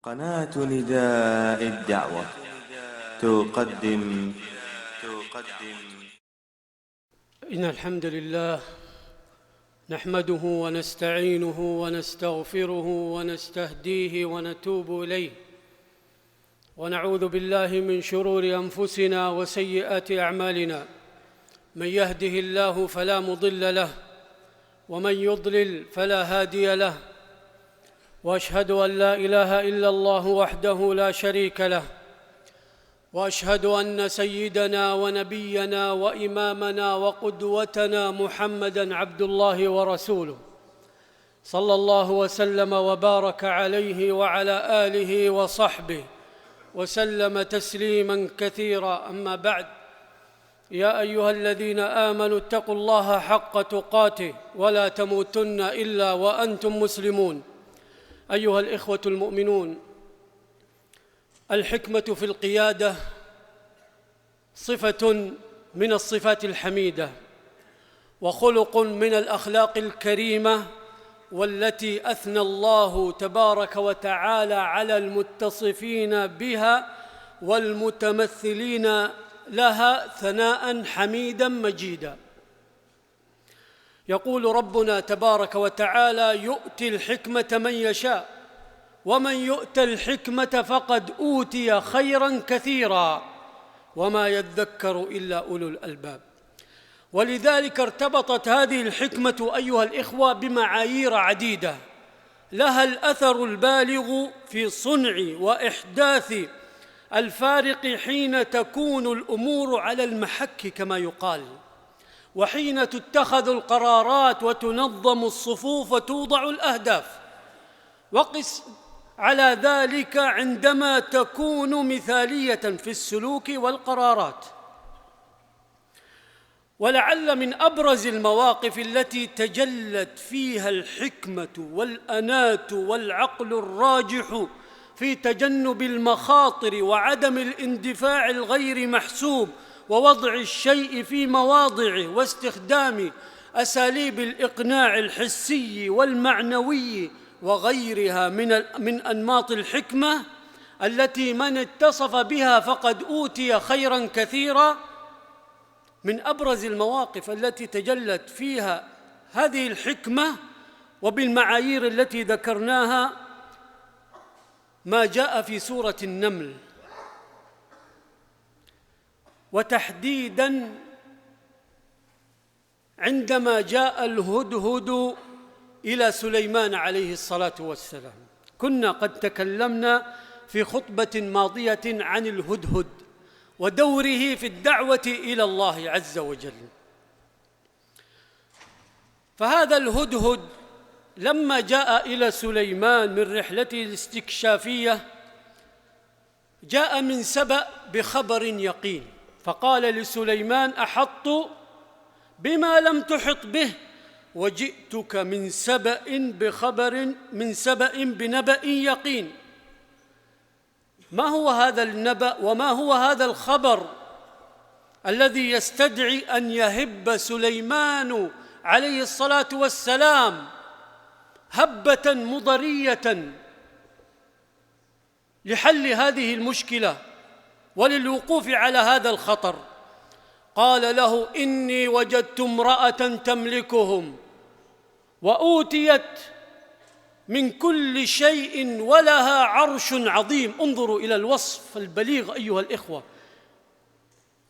قناة نداء الدعوة تقدم إن الحمد لله نحمده ونستعينه ونستغفره ونستهديه ونتوب إليه ونعوذ بالله من شرور أنفسنا وسيئات أعمالنا. من يهده الله فلا مضل له ومن يضلل فلا هادي له، وأشهد أن لا إله إلا الله وحده لا شريك له، وأشهد أن سيدنا ونبينا وإمامنا وقدوتنا محمدًا عبد الله ورسوله، صلى الله وسلم وبارك عليه وعلى آله وصحبه وسلم تسليماً كثيراً. أما بعد، يا أيها الذين آمنوا اتقوا الله حق تقاته ولا تموتن إلا وأنتم مسلمون. أيها الإخوة المؤمنون، الحكمة في القيادة صفة من الصفات الحميدة وخلق من الأخلاق الكريمة، والتي أثنى الله تبارك وتعالى على المتصفين بها والمتمثلين لها ثناء حميدا مجيدا. يقول ربنا تبارك وتعالى: يؤتي الحكمة من يشاء ومن يؤت الحكمة فقد أوتي خيرا كثيرا وما يذكر إلا أولو الألباب. ولذلك ارتبطت هذه الحكمة أيها الإخوة بمعايير عديدة لها الأثر البالغ في صنع وإحداث الفارق حين تكون الأمور على المحك كما يقال، وحين تتخذ القرارات وتنظم الصفوف وتوضع الأهداف. وقس على ذلك عندما تكون مثالية في السلوك والقرارات. ولعل من أبرز المواقف التي تجلت فيها الحكمة والأناة والعقل الراجح في تجنب المخاطر وعدم الاندفاع الغير محسوب ووضع الشيء في مواضعه واستخدام أساليب الإقناع الحسي والمعنوي وغيرها من أنماط الحكمة التي من اتصف بها فقد أوتي خيرا كثيرا. من أبرز المواقف التي تجلت فيها هذه الحكمة وبالمعايير التي ذكرناها ما جاء في سورة النمل، وتحديداً عندما جاء الهدهد إلى سليمان عليه الصلاة والسلام. كنا قد تكلمنا في خطبة ماضية عن الهدهد ودوره في الدعوة إلى الله عز وجل. فهذا الهدهد لما جاء إلى سليمان من رحلته الاستكشافية جاء من سبأ بخبر يقين، فقال لسليمان: أحط بما لم تحط به وجئتك من سبأ بنبأ يقين. ما هو هذا النبأ وما هو هذا الخبر الذي يستدعي أن يهب سليمان عليه الصلاة والسلام هبة مضرية لحل هذه المشكلة وللوقوف على هذا الخطر؟ قال له: إني وجدت امرأة تملكهم وأوتيت من كل شيء ولها عرش عظيم. انظروا إلى الوصف البليغ أيها الإخوة: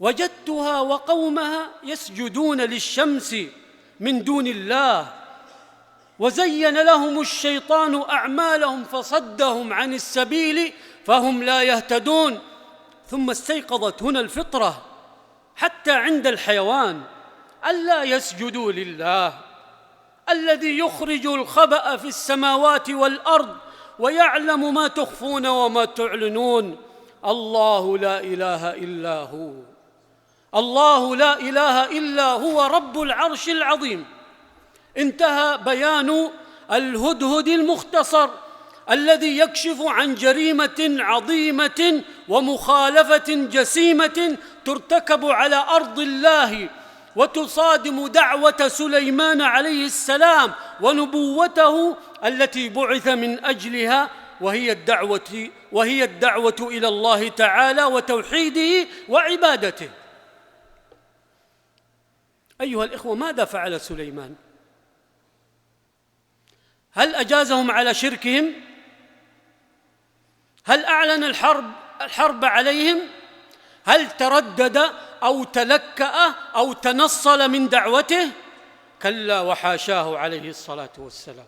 وجدتها وقومها يسجدون للشمس من دون الله وزين لهم الشيطان أعمالهم فصدهم عن السبيل فهم لا يهتدون. ثم استيقظت هنا الفطرة حتى عند الحيوان ألا يسجدوا لله الذي يخرج الخبأ في السماوات والأرض ويعلم ما تخفون وما تعلنون. الله لا إله إلا هو، الله لا إله إلا هو رب العرش العظيم. انتهى بيان الهدهد المختصر الذي يكشف عن جريمة عظيمة ومخالفة جسيمة ترتكب على أرض الله وتصادم دعوة سليمان عليه السلام ونبوته التي بعث من أجلها وهي الدعوة إلى الله تعالى وتوحيده وعبادته. أيها الإخوة، ماذا فعل سليمان؟ هل أجازهم على شركهم؟ هل أعلن الحرب عليهم؟ هل تردد أو تلكأ أو تنصل من دعوته؟ كلا وحاشاه عليه الصلاة والسلام.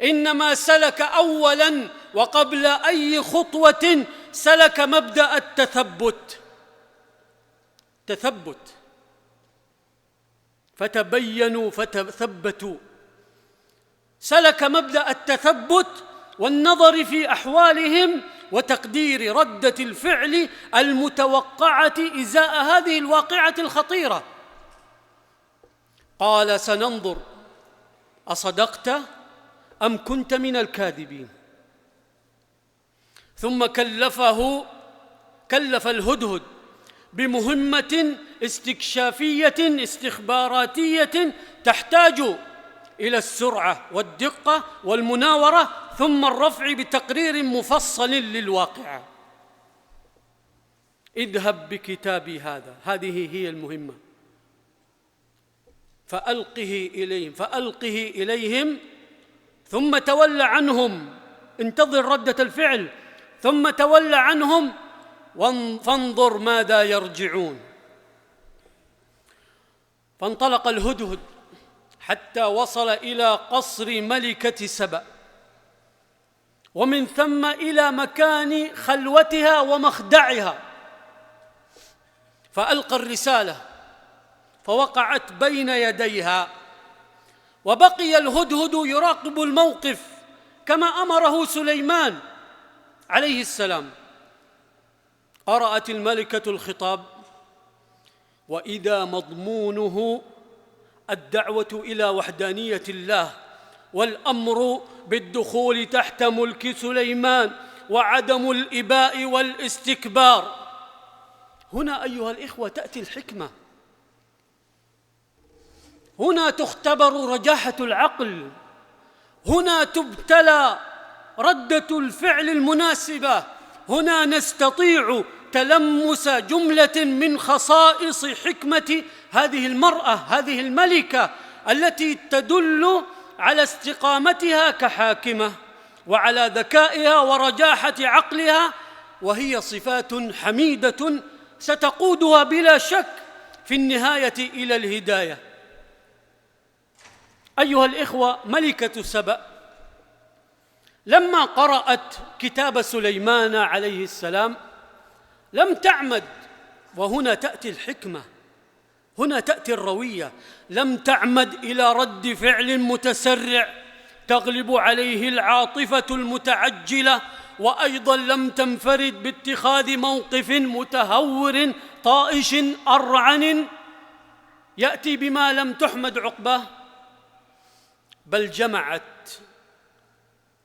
إنما سلك أولاً وقبل أي خطوة سلك مبدأ التثبت. فتبينوا فتثبتوا. سلك مبدأ التثبت والنظر في أحوالهم وتقدير ردة الفعل المتوقعة إزاء هذه الواقعة الخطيرة. قال: سننظر أصدقت أم كنت من الكاذبين. ثم كلف الهدهد بمهمة استكشافية استخباراتية تحتاج إلى السرعة والدقة والمناورة، ثم الرفع بتقرير مفصل للواقعة. اذهب بكتابي هذا، هذه هي المهمة، فألقه إليهم ثم تولى عنهم. انتظر ردة الفعل، ثم تولى عنهم فانظر ماذا يرجعون. فانطلق الهدهد حتى وصل إلى قصر ملكة سبأ، ومن ثم إلى مكان خلوتها ومخدعها، فألقى الرسالة فوقعت بين يديها، وبقي الهدهد يراقب الموقف كما أمره سليمان عليه السلام. قرأت الملكة الخطاب، وإذا مضمونه الدعوة إلى وحدانية الله والأمر بالدخول تحت ملك سليمان وعدم الإباء والاستكبار. هنا أيها الإخوة تأتي الحكمة، هنا تختبر رجاحة العقل، هنا تبتلى ردة الفعل المناسبة، هنا نستطيع تلمس جملة من خصائص حكمة هذه المرأة، هذه الملكة التي تدل على استقامتها كحاكمة وعلى ذكائها ورجاحة عقلها، وهي صفات حميدة ستقودها بلا شك في النهاية إلى الهداية. أيها الإخوة، ملكة سبأ لما قرأت كتاب سليمان عليه السلام لم تعمد، وهنا تأتي الحكمة، هنا تأتي الروية، لم تعمد إلى رد فعل متسرع تغلب عليه العاطفة المتعجلة، وأيضا لم تنفرد باتخاذ موقف متهور طائش أرعن يأتي بما لم تحمد عقباه، بل جمعت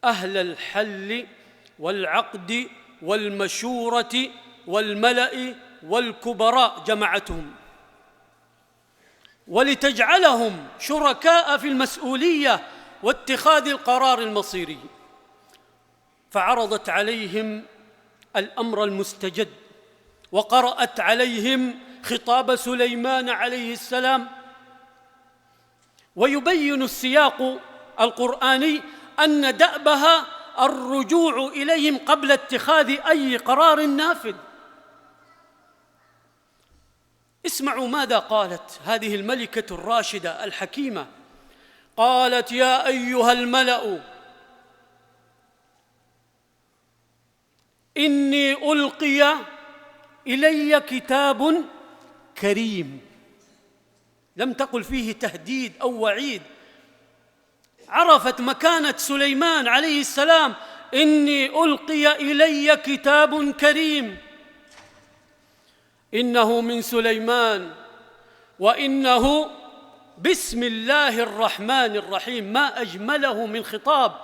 أهل الحل والعقد والمشورة والملأ والكبراء، جمعتهم ولتجعلهم شركاء في المسؤولية واتخاذ القرار المصيري. فعرضت عليهم الأمر المستجد، وقرأت عليهم خطاب سليمان عليه السلام. ويبين السياق القرآني أن دأبها الرجوع إليهم قبل اتخاذ أي قرار نافذ. اسمعوا ماذا قالت هذه الملكة الراشدة الحكيمة. قالت: يا أيها الملأ إني ألقي إلي كتاب كريم. لم تقل فيه تهديد أو وعيد، عرفت مكانة سليمان عليه السلام. إني ألقي إلي كتاب كريم إنه من سليمان وإنه بسم الله الرحمن الرحيم. ما أجمله من خطاب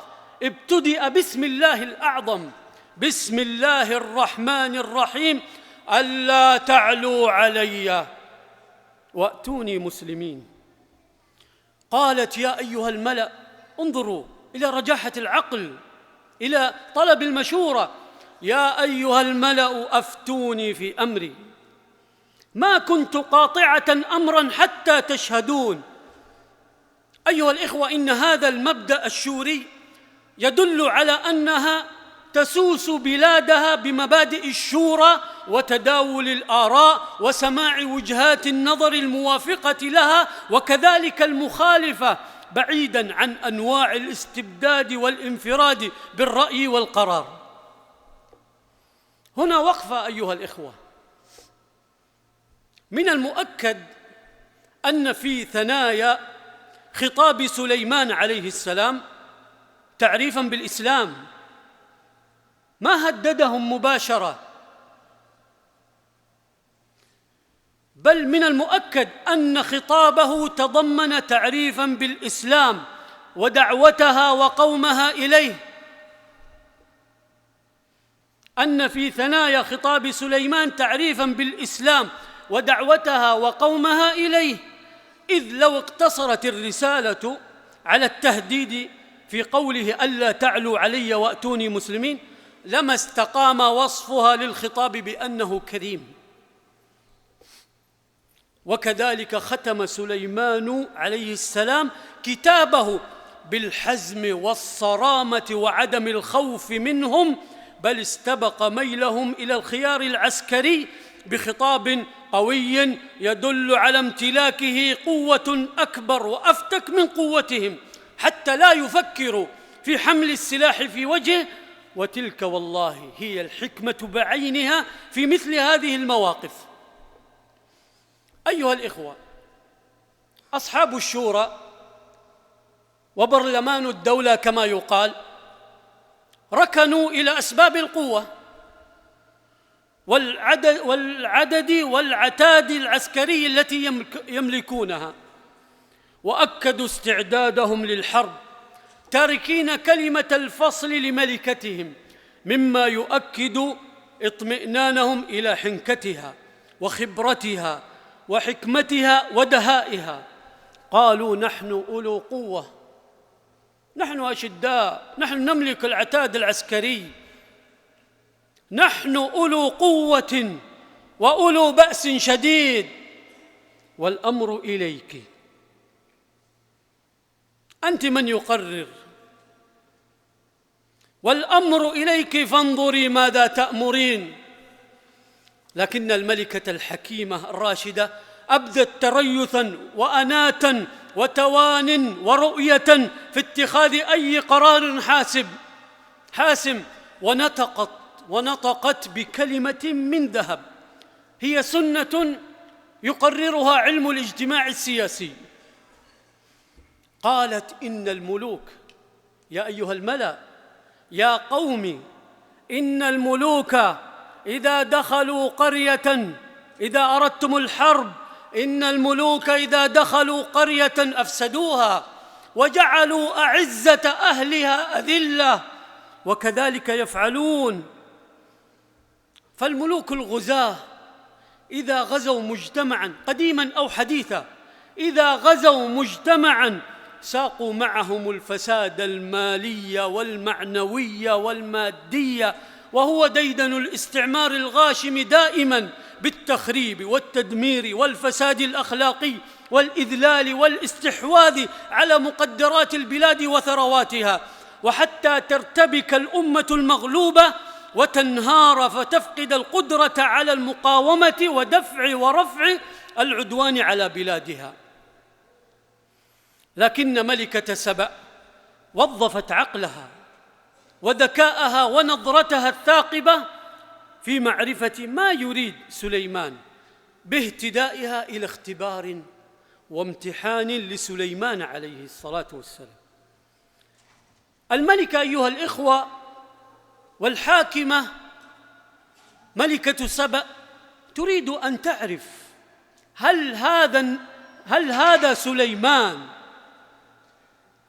ابتدأ بسم الله الأعظم، بسم الله الرحمن الرحيم، ألا تعلوا علي وأتوني مسلمين. قالت: يا أيها الملأ، انظروا إلى رجاحة العقل، إلى طلب المشورة: يا أيها الملأ أفتوني في أمري ما كنت قاطعة أمرا حتى تشهدون. أيها الإخوة، إن هذا المبدأ الشوري يدل على أنها تسوس بلادها بمبادئ الشورى وتداول الآراء وسماع وجهات النظر الموافقة لها وكذلك المخالفة، بعيداً عن أنواع الاستبداد والانفراد بالرأي والقرار. هنا وقفة أيها الإخوة. من المؤكد أن في ثنايا خطاب سليمان عليه السلام تعريفاً بالإسلام ما هددهم مباشرة، بل من المؤكد أن خطابه تضمن تعريفاً بالإسلام ودعوتها وقومها إليه، أن في ثنايا خطاب سليمان تعريفاً بالإسلام ودعوتها وقومها إليه، إذ لو اقتصرت الرسالة على التهديد في قوله ألا تعلوا علي وأتوني مسلمين لما استقام وصفها للخطاب بأنه كريم. وكذلك ختم سليمان عليه السلام كتابه بالحزم والصرامة وعدم الخوف منهم، بل استبق ميلهم إلى الخيار العسكري بخطاب قوي يدل على امتلاكه قوة أكبر وأفتك من قوتهم حتى لا يفكروا في حمل السلاح في وجهه. وتلك والله هي الحكمة بعينها في مثل هذه المواقف. أيها الإخوة، أصحاب الشورى وبرلمان الدولة كما يقال ركنوا إلى أسباب القوة والعدد والعتاد العسكري التي يملكونها، وأكدوا استعدادهم للحرب تاركين كلمة الفصل لملكتهم، مما يؤكد اطمئنانهم إلى حنكتها وخبرتها وحكمتها ودهائها. قالوا: نحن أولو قوة، نحن أشداء، نحن نملك العتاد العسكري، نحن أولو قوة وأولو بأس شديد، والأمر إليك، أنت من يقرر، والأمر إليك فانظري ماذا تأمرين. لكن الملكة الحكيمة الراشدة أبدت تريثاً وأناة وتوان ورؤية في اتخاذ أي قرار حاسم ونطقت بكلمة من ذهب هي سنة يقررها علم الاجتماع السياسي. قالت: إن الملوك، يا أيها الملأ، يا قوم، إن الملوك إذا دخلوا قرية، إذا أردتم الحرب، إن الملوك إذا دخلوا قرية أفسدوها وجعلوا أعزة أهلها أذلة، وكذلك يفعلون. فالملوك الغزاة إذا غزوا مجتمعاً قديماً أو حديثاً، إذا غزوا مجتمعاً ساقوا معهم الفساد المالي والمعنوي والمادي، وهو ديدن الاستعمار الغاشم دائماً بالتخريب والتدمير والفساد الأخلاقي والإذلال والاستحواذ على مقدرات البلاد وثرواتها، وحتى ترتبك الأمة المغلوبة وتنهار فتفقد القدرة على المقاومة ودفع ورفع العدوان على بلادها. لكن ملكة سبأ وظفت عقلها وذكاءها ونظرتها الثاقبة في معرفة ما يريد سليمان باهتدائها إلى اختبار وامتحان لسليمان عليه الصلاة والسلام. الملكة أيها الإخوة والحاكمة ملكة سبأ تريد أن تعرف هل هذا سليمان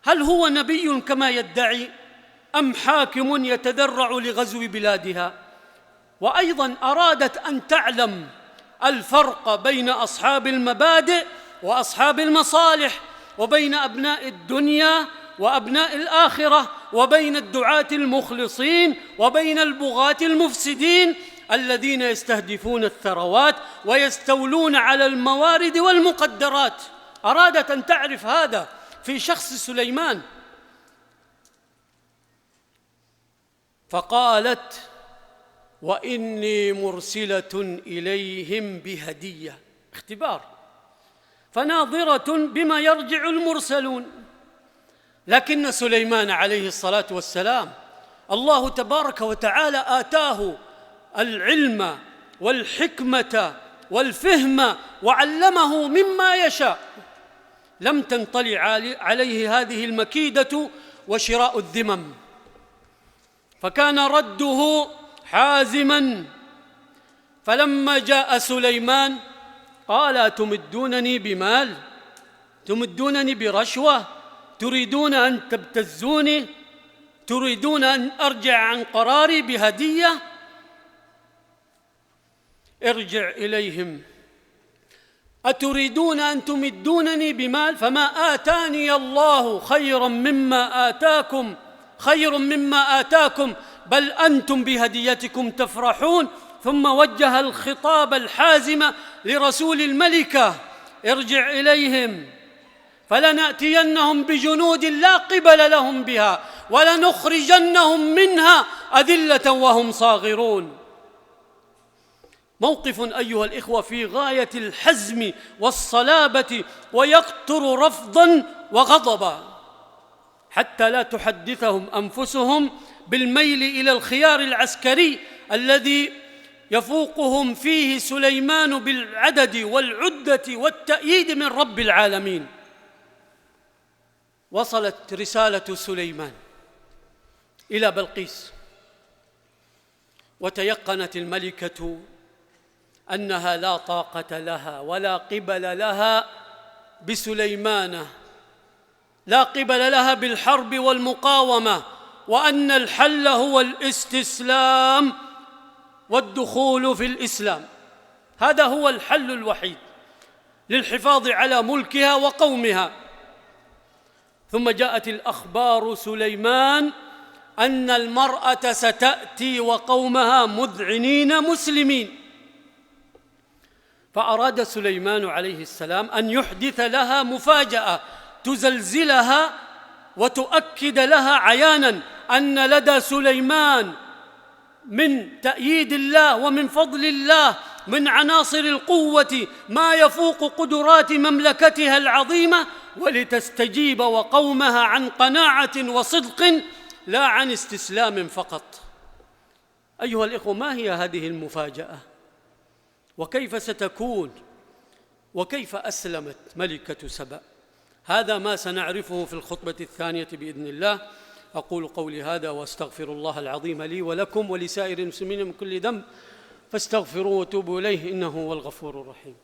هل هو نبي كما يدعي أم حاكم يتذرع لغزو بلادها؟ وأيضاً أرادت أن تعلم الفرق بين أصحاب المبادئ وأصحاب المصالح، وبين أبناء الدنيا وأبناء الآخرة، وبين الدعاة المخلصين وبين البغاة المفسدين الذين يستهدفون الثروات ويستولون على الموارد والمقدرات. أرادت أن تعرف هذا في شخص سليمان، فقالت: وإني مرسلة إليهم بهدية. اختبار، فناظرة بما يرجع المرسلون. لكن سليمان عليه الصلاة والسلام الله تبارك وتعالى آتاه العلم والحكمة والفهم وعلمه مما يشاء، لم تنطلع عليه هذه المكيدة وشراء الذمم، فكان رده حازما. فلما جاء سليمان قال: أتمدونني بمال؟ تمدونني برشوة؟ تريدون أن تبتزوني؟ تريدون أن أرجع عن قراري بهدية؟ ارجع إليهم. أتريدون أن تمدونني بمال؟ فما آتاني الله خير مما آتاكم بل أنتم بهديتكم تفرحون. ثم وجه الخطاب الحازم لرسول الملكة: ارجع إليهم فلنأتينهم بجنود لا قبل لهم بها ولنخرجنهم منها أذلة وهم صاغرون. موقف أيها الإخوة في غاية الحزم والصلابة، ويقطر رفضا وغضبا، حتى لا تحدثهم أنفسهم بالميل إلى الخيار العسكري الذي يفوقهم فيه سليمان بالعدد والعدة والتأييد من رب العالمين. وصلت رسالة سليمان إلى بلقيس، وتيقنت الملكة أنها لا طاقة لها ولا قبل لها بسليمان، لا قبل لها بالحرب والمقاومة، وأن الحل هو الاستسلام والدخول في الإسلام. هذا هو الحل الوحيد للحفاظ على ملكها وقومها. ثم جاءت الأخبار سليمان أن المرأة ستأتي وقومها مذعنين مسلمين، فأراد سليمان عليه السلام أن يحدث لها مفاجأة تزلزلها وتؤكد لها عيانا أن لدى سليمان من تأييد الله ومن فضل الله من عناصر القوة ما يفوق قدرات مملكتها العظيمة، ولتستجيب وقومها عن قناعة وصدق لا عن استسلام فقط. أيها الإخوة، ما هي هذه المفاجأة؟ وكيف ستكون؟ وكيف أسلمت ملكة سبأ؟ هذا ما سنعرفه في الخطبة الثانية بإذن الله. أقول قولي هذا وأستغفر الله العظيم لي ولكم ولسائر المسلمين من كل ذنب، فاستغفروه وتوبوا إليه إنه هو الغفور الرحيم.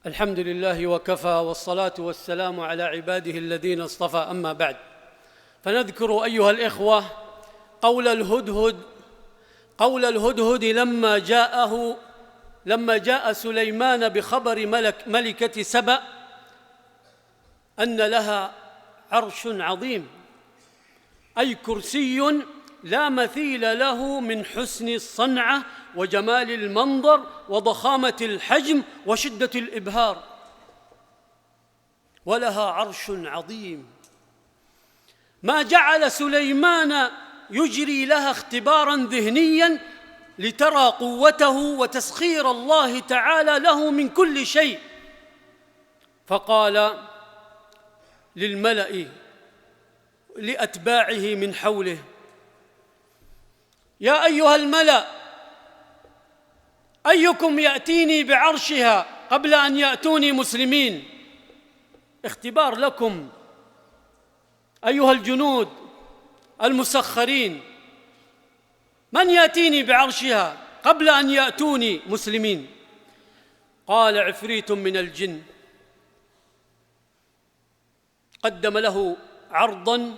الحمد لله وكفى، والصلاة والسلام على عباده الذين اصطفى، أما بعد، فنذكر أيها الإخوة قول الهدهد لما جاء سليمان بخبر ملكة سبأ أن لها عرش عظيم، أي كرسي لا مثيل له من حسن الصنعة وجمال المنظر وضخامة الحجم وشدة الإبهار، ولها عرش عظيم. ما جعل سليمان يجري لها اختباراً ذهنياً لترى قوته وتسخير الله تعالى له من كل شيء، فقال للملأ لأتباعه من حوله: يا أيها الملأ، أيكم يأتيني بعرشها قبل أن يأتوني مسلمين؟ اختبار لكم أيها الجنود المسخرين، من يأتيني بعرشها قبل أن يأتوني مسلمين؟ قال عفريت من الجن قدم له عرضا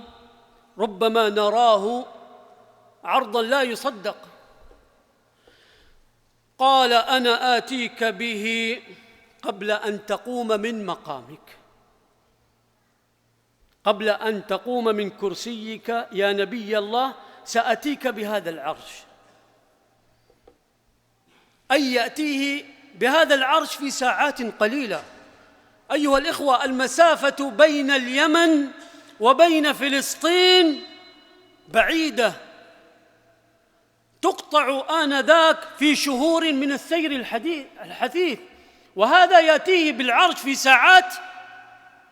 ربما نراه عرضا لا يصدق. قال: أنا آتيك به قبل أن تقوم من مقامك، قبل أن تقوم من كرسيك يا نبي الله سأتيك بهذا العرش. أي يأتيه بهذا العرش في ساعات قليلة. أيها الإخوة، المسافة بين اليمن وبين فلسطين بعيدة، تقطع آنذاك في شهور من السير الحثيث، وهذا يأتيه بالعرش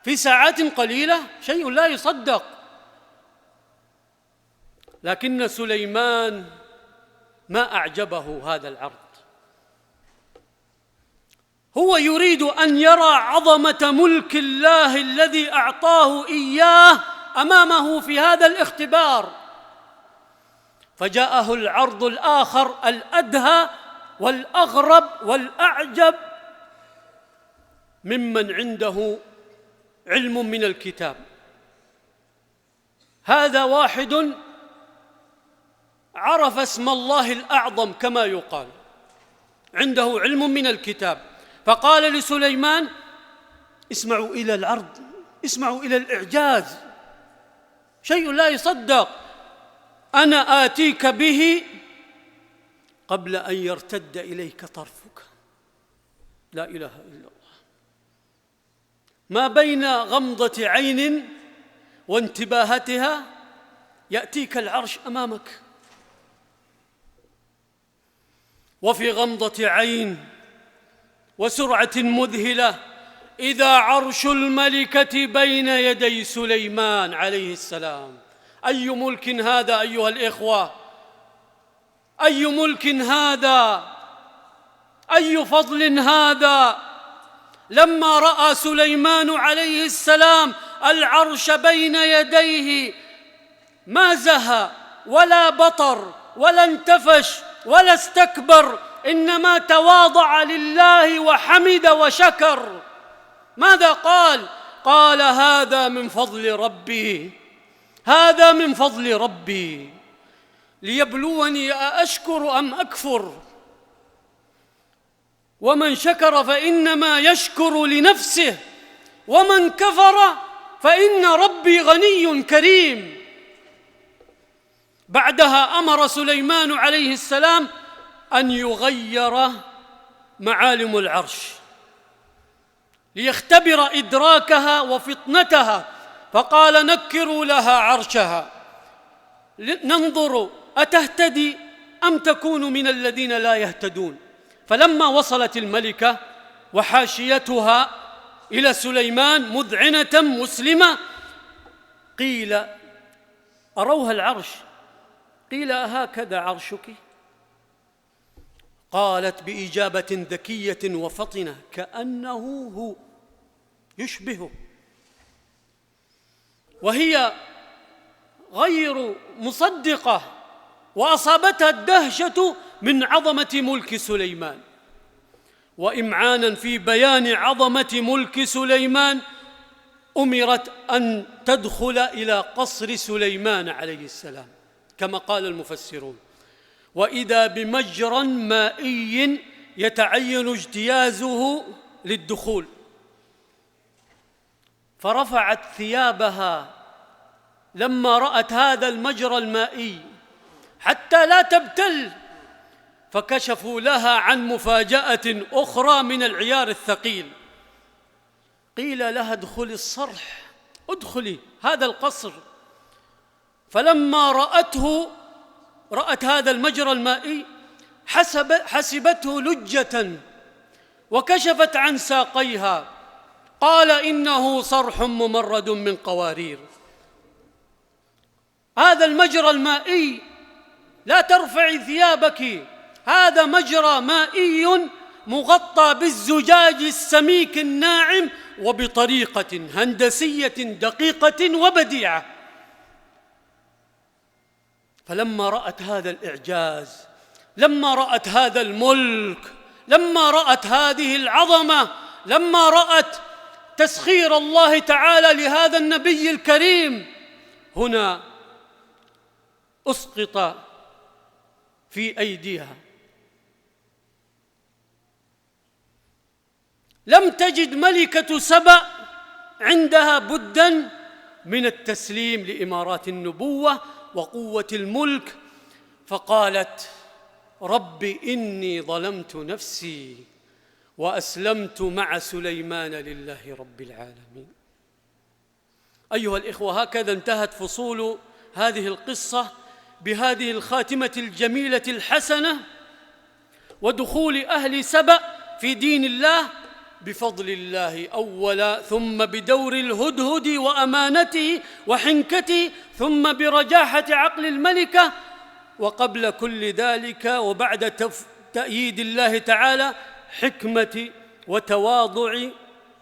في ساعات قليلة، شيء لا يصدق. لكن سليمان ما أعجبه هذا العرض، هو يريد أن يرى عظمة ملك الله الذي أعطاه إياه أمامه في هذا الاختبار. فجاءه العرض الآخر الأدهى والأغرب والأعجب ممن عنده علم من الكتاب. هذا واحد عرف اسم الله الأعظم كما يقال، عنده علم من الكتاب، فقال لسليمان: اسمعوا إلى العرض، اسمعوا إلى الإعجاز، شيء لا يصدق. أنا آتيك به قبل أن يرتد إليك طرفك. لا إله إلا الله. ما بين غمضة عين وانتباهتها يأتيك العرش أمامك، وفي غمضة عين وسرعة مذهلة إذا عرش الملكة بين يدي سليمان عليه السلام. أي ملك هذا أيها الإخوة؟ أي ملك هذا؟ أي فضل هذا؟ لما رأى سليمان عليه السلام العرش بين يديه ما زهى ولا بطر ولا انتفش ولا استكبر، إنما تواضع لله وحمد وشكر. ماذا قال؟ قال: هذا من فضل ربي، هذا من فضل ربي ليبلوني أأشكر أم أكفر، ومن شكر فإنما يشكر لنفسه، ومن كفر فإن ربي غني كريم. بعدها أمر سليمان عليه السلام أن يغير معالم العرش ليختبر إدراكها وفطنتها، فقال: نكروا لها عرشها ننظر أتهتدي أم تكون من الذين لا يهتدون. فلما وصلت الملكة وحاشيتها إلى سليمان مذعنة مسلمة قيل: أروها العرش. قيل: هكذا عرشك؟ قالت بإجابة ذكية وفطنة: كأنه هو، يشبهه. وهي غير مصدقة، وأصابتها الدهشة من عظمة ملك سليمان. وإمعانا في بيان عظمة ملك سليمان أمرت أن تدخل إلى قصر سليمان عليه السلام كما قال المفسرون، وإذا بمجرى مائي يتعين اجتيازه للدخول، فرفعت ثيابها لما رأت هذا المجرى المائي حتى لا تبتل، فكشفوا لها عن مفاجأة أخرى من العيار الثقيل. قيل لها: ادخلي الصرح، ادخلي هذا القصر. فلما رأت هذا المجرى المائي حسبته لجة وكشفت عن ساقيها. قال: إنه صرح ممرد من قوارير. هذا المجرى المائي لا ترفعي ثيابك، هذا مجرى مائي مغطى بالزجاج السميك الناعم وبطريقة هندسية دقيقة وبديعة. فلما رأت هذا الإعجاز، لما رأت هذا الملك، لما رأت هذه العظمة، لما رأت تسخير الله تعالى لهذا النبي الكريم هنا أسقط في أيديها. لم تجد ملكة سبأ عندها بدا من التسليم لإمارات النبوة وقوة الملك، فقالت: رب إني ظلمت نفسي وأسلمت مع سليمان لله رب العالمين. أيها الإخوة، هكذا انتهت فصول هذه القصة بهذه الخاتمة الجميلة الحسنة، ودخول أهل سبأ في دين الله بفضل الله أولا، ثم بدور الهدهد وأمانته وحنكته، ثم برجاحة عقل الملكة، وقبل كل ذلك وبعد تأييد الله تعالى حكمة وتواضع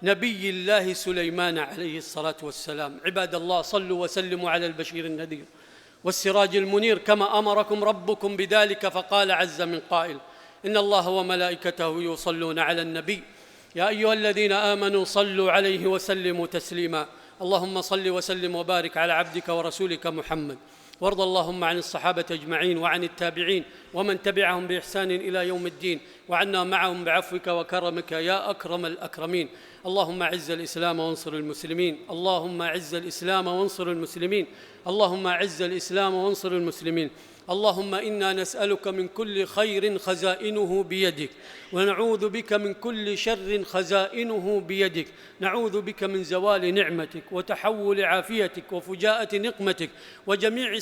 نبي الله سليمان عليه الصلاة والسلام. عباد الله، صلوا وسلموا على البشير النذير والسراج المنير كما أمركم ربكم بذلك، فقال عز من قائل: إن الله وملائكته يصلون على النبي يا أيها الذين آمنوا صلوا عليه وسلموا تسليما. اللهم صل وسلم وبارك على عبدك ورسولك محمد، وارض اللهم عن الصحابة أجمعين وعن التابعين ومن تبعهم بإحسان إلى يوم الدين، وعنا معهم بعفوك وكرمك يا أكرم الأكرمين. اللهم أعز الإسلام وانصر المسلمين، اللهم أعز الإسلام وانصر المسلمين، اللهم أعز الإسلام وانصر المسلمين. اللهم إنا نسألك من كل خير خزائنه بيدك، ونعوذ بك من كل شر خزائنه بيدك. نعوذ بك من زوال نعمتك وتحول عافيتك وفجاءة نقمتك وجميع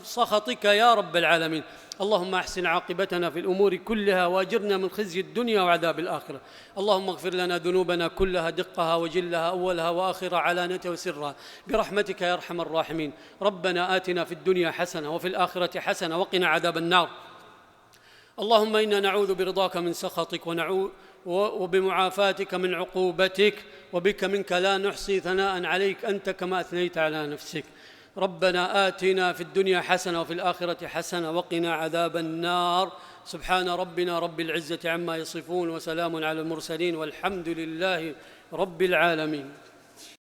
سخطك يا رب العالمين. اللهم أحسن عاقبتنا في الأمور كلها وأجرنا من خزي الدنيا وعذاب الآخرة. اللهم اغفر لنا ذنوبنا كلها دقها وجلها أولها وآخرها علانيتها وسرها برحمتك يا أرحم الراحمين. ربنا آتنا في الدنيا حسنة وفي الآخرة حسنة وقنا عذاب النار. اللهم إنا نعوذ برضاك من سخطك وبمعافاتك من عقوبتك، وبك منك لا نحصي ثناء عليك أنت كما أثنيت على نفسك. ربنا آتنا في الدنيا حسنة وفي الآخرة حسنة وقنا عذاب النار. سبحان ربنا رب العزة عما يصفون، وسلام على المرسلين، والحمد لله رب العالمين.